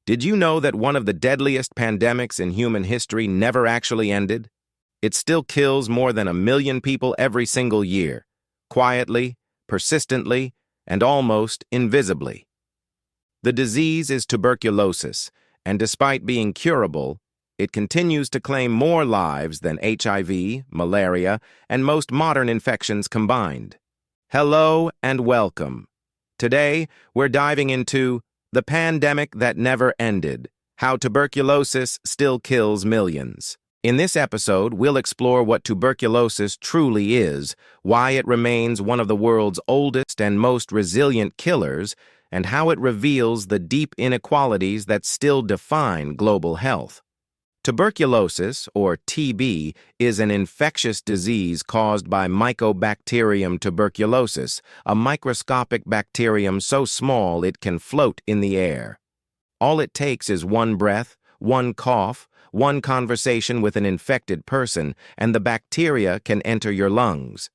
Did you know that one of the deadliest pandemics in human history never actually ended? It still kills more than 1 million people every single year, quietly, persistently, and almost invisibly. The disease is tuberculosis, and despite being curable, it continues to claim more lives than HIV, malaria, and most modern infections combined. Hello and welcome. Today, we're diving into the pandemic that never ended, how tuberculosis still kills millions. In this episode, we'll explore what tuberculosis truly is, why it remains one of the world's oldest and most resilient killers, and how it reveals the deep inequalities that still define global health. Tuberculosis, or TB, is an infectious disease caused by Mycobacterium tuberculosis, a microscopic bacterium so small it can float in the air. All it takes is one breath, one cough, one conversation with an infected person, and the bacteria can enter your lungs.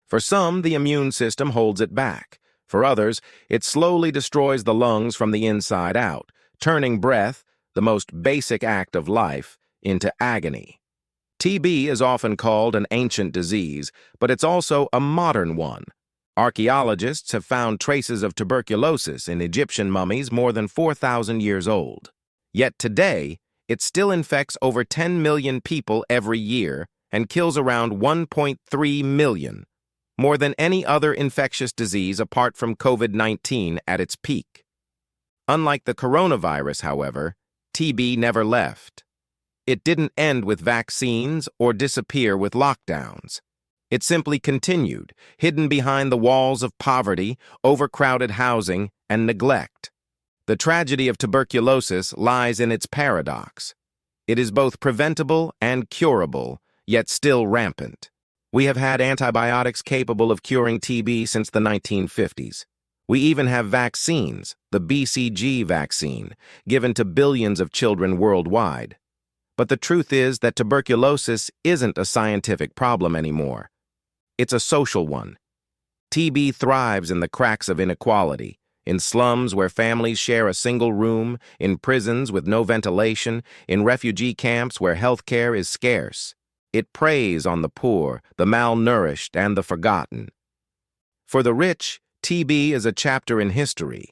For some, the immune system holds it back. For others, it slowly destroys the lungs from the inside out, turning breath, the most basic act of life, into agony. TB is often called an ancient disease, but it's also a modern one. Archaeologists have found traces of tuberculosis in Egyptian mummies more than 4,000 years old. Yet today, it still infects over 10 million people every year and kills around 1.3 million, more than any other infectious disease apart from COVID-19 at its peak. Unlike the coronavirus, however, TB never left. It didn't end with vaccines or disappear with lockdowns. It simply continued, hidden behind the walls of poverty, overcrowded housing, and neglect. The tragedy of tuberculosis lies in its paradox. It is both preventable and curable, yet still rampant. We have had antibiotics capable of curing TB since the 1950s. We even have vaccines, the BCG vaccine, given to billions of children worldwide. But the truth is that tuberculosis isn't a scientific problem anymore. It's a social one. TB thrives in the cracks of inequality, in slums where families share a single room, in prisons with no ventilation, in refugee camps where health care is scarce. It preys on the poor, the malnourished, and the forgotten. For the rich, TB is a chapter in history.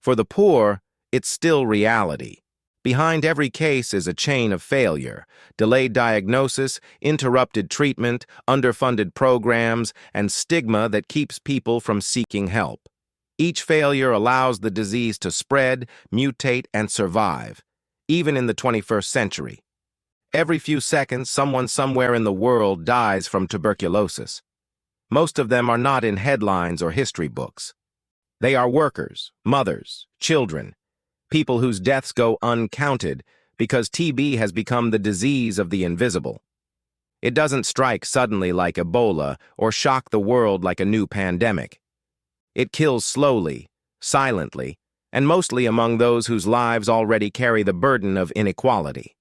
For the poor, it's still reality. Behind every case is a chain of failure, delayed diagnosis, interrupted treatment, underfunded programs, and stigma that keeps people from seeking help. Each failure allows the disease to spread, mutate, and survive, even in the 21st century. Every few seconds, someone somewhere in the world dies from tuberculosis. Most of them are not in headlines or history books. They are workers, mothers, children, people whose deaths go uncounted because TB has become the disease of the invisible. It doesn't strike suddenly like Ebola or shock the world like a new pandemic. It kills slowly, silently, and mostly among those whose lives already carry the burden of inequality.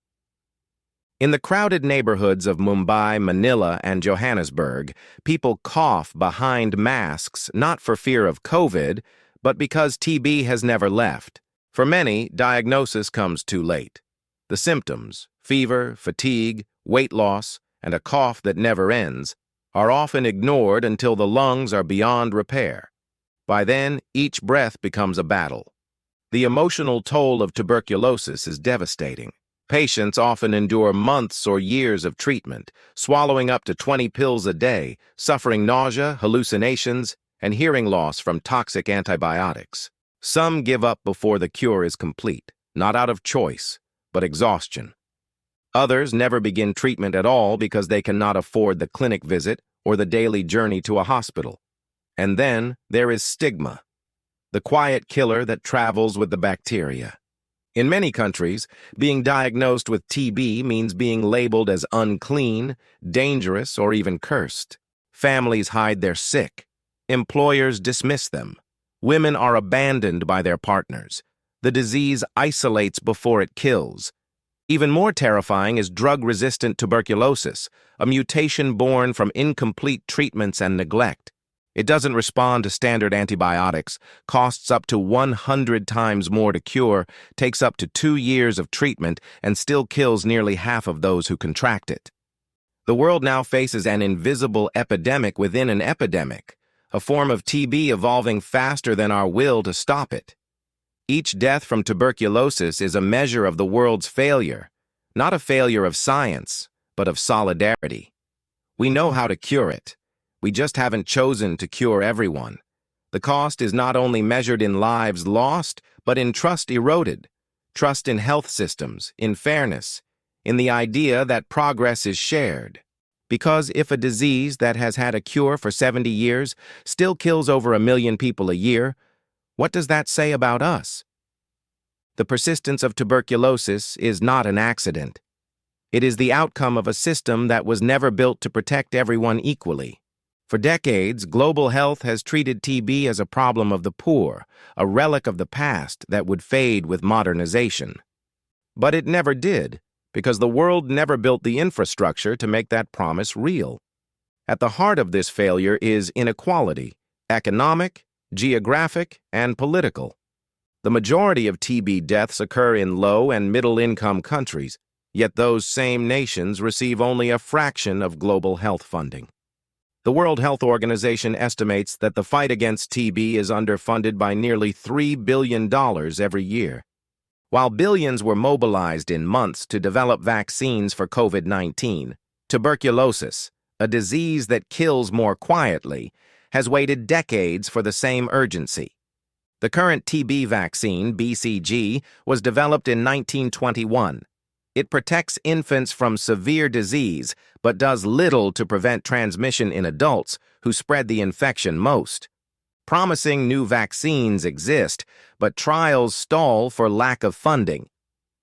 In the crowded neighborhoods of Mumbai, Manila, and Johannesburg, people cough behind masks not for fear of COVID, but because TB has never left. For many, diagnosis comes too late. The symptoms, fever, fatigue, weight loss, and a cough that never ends, are often ignored until the lungs are beyond repair. By then, each breath becomes a battle. The emotional toll of tuberculosis is devastating. Patients often endure months or years of treatment, swallowing up to 20 pills a day, suffering nausea, hallucinations, and hearing loss from toxic antibiotics. Some give up before the cure is complete, not out of choice, but exhaustion. Others never begin treatment at all because they cannot afford the clinic visit or the daily journey to a hospital. And then there is stigma, the quiet killer that travels with the bacteria. In many countries, being diagnosed with TB means being labeled as unclean, dangerous, or even cursed. Families hide their sick. Employers dismiss them. Women are abandoned by their partners. The disease isolates before it kills. Even more terrifying is drug-resistant tuberculosis, a mutation born from incomplete treatments and neglect. It doesn't respond to standard antibiotics, costs up to 100 times more to cure, takes up to 2 years of treatment, and still kills nearly half of those who contract it. The world now faces an invisible epidemic within an epidemic, a form of TB evolving faster than our will to stop it. Each death from tuberculosis is a measure of the world's failure, not a failure of science, but of solidarity. We know how to cure it. We just haven't chosen to cure everyone. The cost is not only measured in lives lost, but in trust eroded. Trust in health systems, in fairness, in the idea that progress is shared. Because if a disease that has had a cure for 70 years still kills over 1 million people a year, what does that say about us? The persistence of tuberculosis is not an accident. It is the outcome of a system that was never built to protect everyone equally. For decades, global health has treated TB as a problem of the poor, a relic of the past that would fade with modernization. But it never did, because the world never built the infrastructure to make that promise real. At the heart of this failure is inequality, economic, geographic, and political. The majority of TB deaths occur in low- and middle-income countries, yet those same nations receive only a fraction of global health funding. The World Health Organization estimates that the fight against TB is underfunded by nearly $3 billion every year. While billions were mobilized in months to develop vaccines for COVID-19, tuberculosis, a disease that kills more quietly, has waited decades for the same urgency. The current TB vaccine, BCG, was developed in 1921. It protects infants from severe disease, but does little to prevent transmission in adults who spread the infection most. Promising new vaccines exist, but trials stall for lack of funding.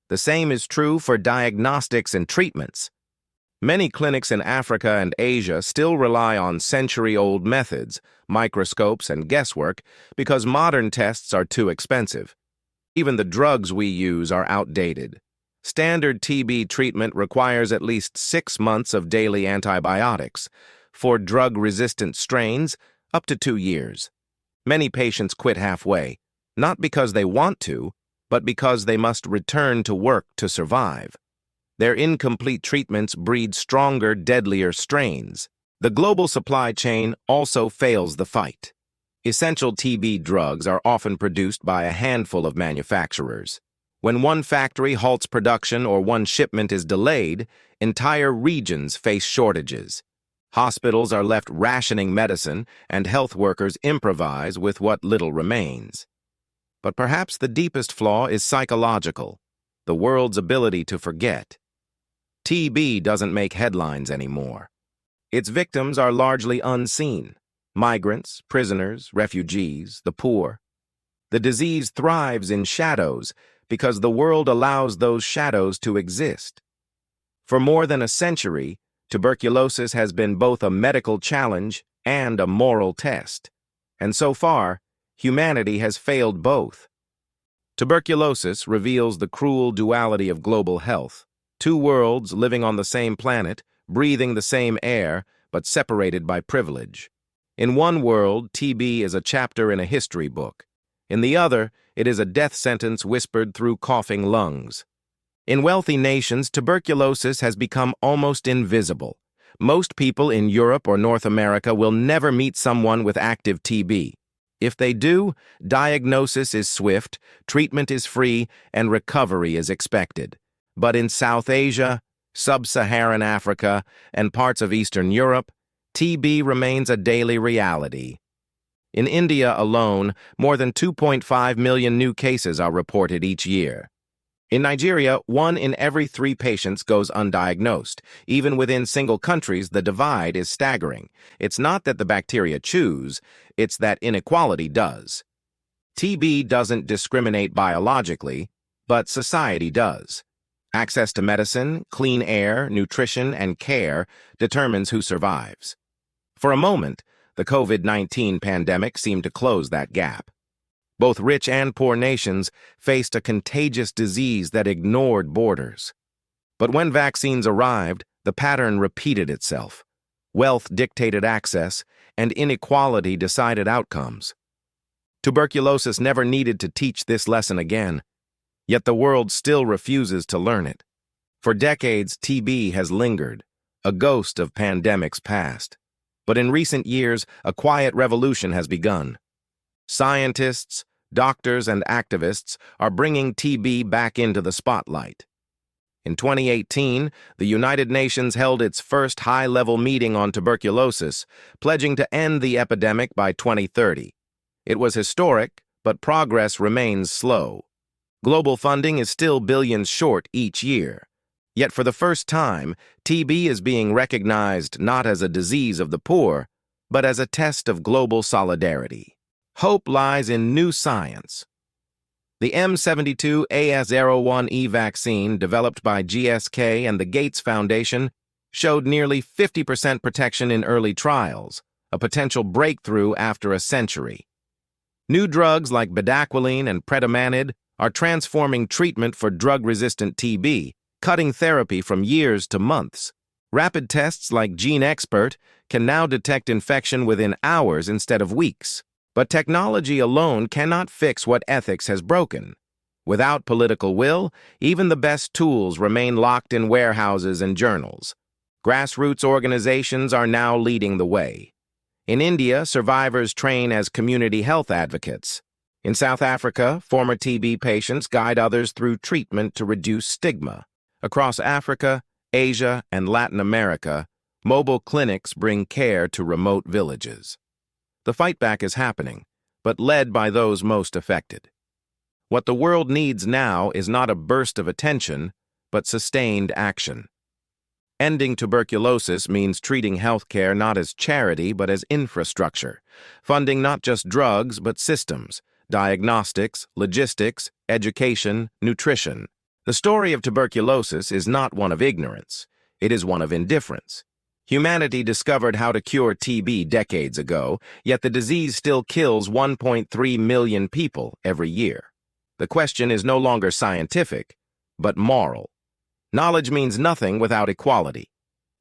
The same is true for diagnostics and treatments. Many clinics in Africa and Asia still rely on century-old methods, microscopes, and guesswork because modern tests are too expensive. Even the drugs we use are outdated. Standard TB treatment requires at least 6 months of daily antibiotics. For drug-resistant strains, up to 2 years. Many patients quit halfway, not because they want to, but because they must return to work to survive. Their incomplete treatments breed stronger, deadlier strains. The global supply chain also fails the fight. Essential TB drugs are often produced by a handful of manufacturers. When one factory halts production or one shipment is delayed, entire regions face shortages. Hospitals are left rationing medicine, and health workers improvise with what little remains. But perhaps the deepest flaw is psychological, the world's ability to forget. TB doesn't make headlines anymore. Its victims are largely unseen: migrants, prisoners, refugees, the poor. The disease thrives in shadows because the world allows those shadows to exist. For more than a century, tuberculosis has been both a medical challenge and a moral test. And so far, humanity has failed both. Tuberculosis reveals the cruel duality of global health. Two worlds living on the same planet, breathing the same air, but separated by privilege. In one world, TB is a chapter in a history book. In the other, it is a death sentence whispered through coughing lungs. In wealthy nations, tuberculosis has become almost invisible. Most people in Europe or North America will never meet someone with active TB. If they do, diagnosis is swift, treatment is free, and recovery is expected. But in South Asia, Sub-Saharan Africa, and parts of Eastern Europe, TB remains a daily reality. In India alone, more than 2.5 million new cases are reported each year. In Nigeria, 1 in every 3 patients goes undiagnosed. Even within single countries, the divide is staggering. It's not that the bacteria choose, it's that inequality does. TB doesn't discriminate biologically, but society does. Access to medicine, clean air, nutrition, and care determines who survives. For a moment, the COVID-19 pandemic seemed to close that gap. Both rich and poor nations faced a contagious disease that ignored borders. But when vaccines arrived, the pattern repeated itself. Wealth dictated access, and inequality decided outcomes. Tuberculosis never needed to teach this lesson again, yet the world still refuses to learn it. For decades, TB has lingered, a ghost of pandemics past. But in recent years, a quiet revolution has begun. Scientists, doctors, and activists are bringing TB back into the spotlight. In 2018, the United Nations held its first high-level meeting on tuberculosis, pledging to end the epidemic by 2030. It was historic, but progress remains slow. Global funding is still billions short each year. Yet for the first time, TB is being recognized not as a disease of the poor, but as a test of global solidarity. Hope lies in new science. The M72AS01E vaccine, developed by GSK and the Gates Foundation, showed nearly 50% protection in early trials, a potential breakthrough after a century. New drugs like bedaquiline and pretamanid are transforming treatment for drug-resistant TB, cutting therapy from years to months. Rapid tests like GeneXpert can now detect infection within hours instead of weeks. But technology alone cannot fix what ethics has broken. Without political will, even the best tools remain locked in warehouses and journals. Grassroots organizations are now leading the way. In India, survivors train as community health advocates. In South Africa, former TB patients guide others through treatment to reduce stigma. Across Africa, Asia, and Latin America, mobile clinics bring care to remote villages. The fight back is happening, but led by those most affected. What the world needs now is not a burst of attention, but sustained action. Ending tuberculosis means treating healthcare not as charity, but as infrastructure, funding not just drugs, but systems, diagnostics, logistics, education, nutrition. The story of tuberculosis is not one of ignorance. It is one of indifference. Humanity discovered how to cure TB decades ago, yet the disease still kills 1.3 million people every year. The question is no longer scientific, but moral. Knowledge means nothing without equality.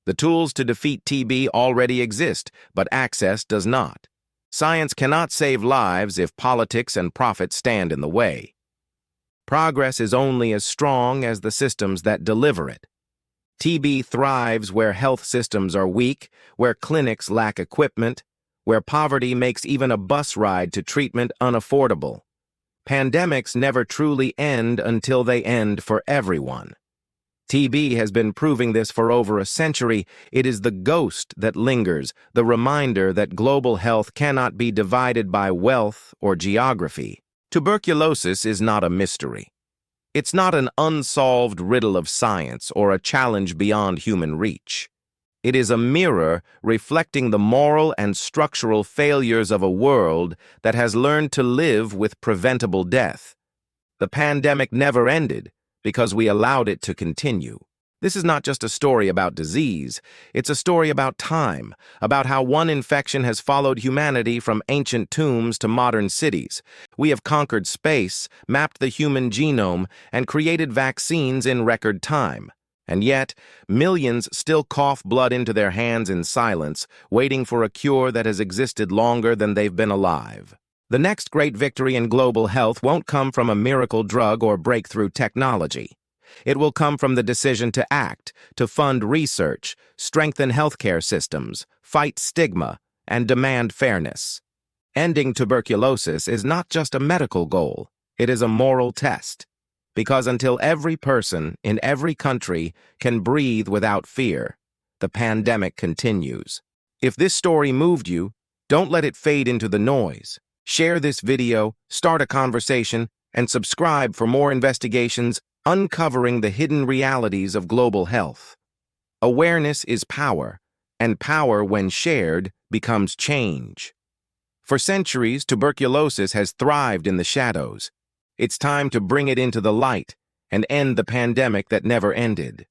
The tools to defeat TB already exist, but access does not. Science cannot save lives if politics and profit stand in the way. Progress is only as strong as the systems that deliver it. TB thrives where health systems are weak, where clinics lack equipment, where poverty makes even a bus ride to treatment unaffordable. Pandemics never truly end until they end for everyone. TB has been proving this for over a century. It is the ghost that lingers, the reminder that global health cannot be divided by wealth or geography. Tuberculosis is not a mystery. It's not an unsolved riddle of science or a challenge beyond human reach. It is a mirror reflecting the moral and structural failures of a world that has learned to live with preventable death. The pandemic never ended because we allowed it to continue. This is not just a story about disease, it's a story about time, about how one infection has followed humanity from ancient tombs to modern cities. We have conquered space, mapped the human genome, and created vaccines in record time. And yet, millions still cough blood into their hands in silence, waiting for a cure that has existed longer than they've been alive. The next great victory in global health won't come from a miracle drug or breakthrough technology. It will come from the decision to act, to fund research, strengthen healthcare systems, fight stigma, and demand fairness. Ending tuberculosis is not just a medical goal, it is a moral test. Because until every person in every country can breathe without fear, the pandemic continues. If this story moved you, don't let it fade into the noise. Share this video, start a conversation, and subscribe for more investigations uncovering the hidden realities of global health. Awareness is power, and power, when shared, becomes change. For centuries, tuberculosis has thrived in the shadows. It's time to bring it into the light and end the pandemic that never ended.